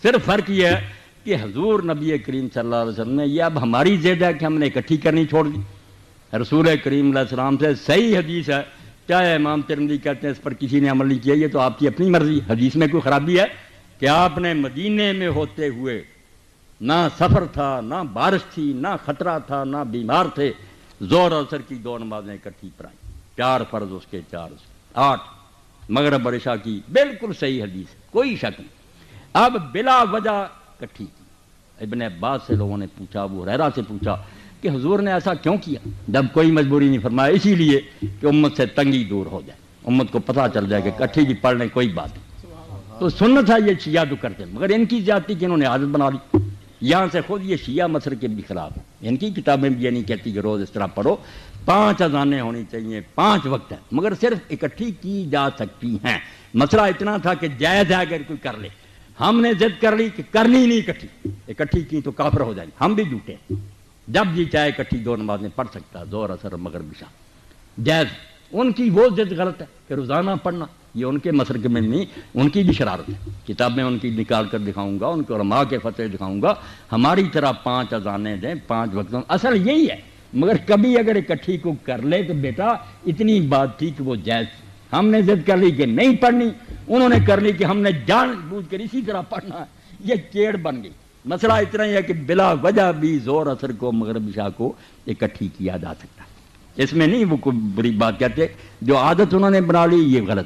صرف فرق یہ ہے کہ حضور نبی کریم صلی اللہ علیہ وسلم نے یہ اب ہماری ضد ہے کہ ہم نے اکٹھی کرنی چھوڑ دی. رسول کریم علیہ السلام سے صحیح حدیث ہے، چاہے امام ترمذی کہتے ہیں اس پر کسی نے عمل نہیں کیا، یہ تو آپ کی اپنی مرضی. حدیث میں کوئی خرابی ہے کہ آپ نے مدینے میں ہوتے ہوئے نہ سفر تھا، نہ بارش تھی، نہ خطرہ تھا، نہ بیمار تھے، ظہر اور عصر کی 2 نمازیں اکٹھی پڑھائیں، 4 فرض اس کے 4 8 مغرب اور عشاء کی، بالکل صحیح حدیث، کوئی شک نہیں. اب بلا وجہ اکٹھی کی. ابن عباس سے لوگوں نے پوچھا، ابو ہریرہ سے پوچھا کہ حضور نے ایسا کیوں کیا؟ جب کوئی مجبوری نہیں فرمایا، اسی لیے کہ امت سے تنگی دور ہو جائے، امت کو پتہ چل جائے کہ اکٹھی بھی پڑھ لیں، کوئی بات نہیں. تو سنت ہے، یہ شیعہ تو کرتے ہیں، مگر ان کی زیادتی کہ انہوں نے عادت بنا لی. یہاں سے خود یہ شیعہ مسلک کے بھی خلاف ہے. ان کی کتابیں بھی یہ نہیں کہتی کہ روز اس طرح پڑھو، 5 اذانیں ہونی چاہیے، 5 وقت ہیں، مگر صرف اکٹھی کی جا سکتی ہیں. مسئلہ اتنا تھا کہ جائز ہے اگر کوئی کر لے. ہم نے ضد کر لی کہ کرنی نہیں اکٹھی کی تو کافر ہو جائیں. ہم بھی جھوٹے ہیں، جب جی چاہے اکٹھی 2 نمازیں پڑھ سکتا، ظہر عصر مغرب عشاء جائز. ان کی وہ ضد غلط ہے کہ روزانہ پڑھنا، یہ ان کے مسلک میں نہیں، ان کی بھی شرارت ہے. کتابیں ان کی نکال کر دکھاؤں گا، ان کے علماء کے فتوے دکھاؤں گا. ہماری طرح 5 اذانیں دیں، 5 وقتوں، اصل یہی ہے. مگر کبھی اگر اکٹھی کو کر لے تو بیٹا اتنی بات تھی کہ وہ جائز تھی. ہم نے ضد کر لی کہ نہیں پڑھنی، انہوں نے کر لی کہ ہم نے جان بوجھ کر اسی طرح پڑھنا ہے. یہ چیڑ بن گئی. مسئلہ اتنا ہی ہے کہ بلا وجہ بھی ظہر عصر کو مغرب عشاء کو اکٹھی کیا جا سکتا ہے. اس میں نہیں وہ کوئی بری بات کہتے، جو عادت انہوں نے بنا لی یہ غلط.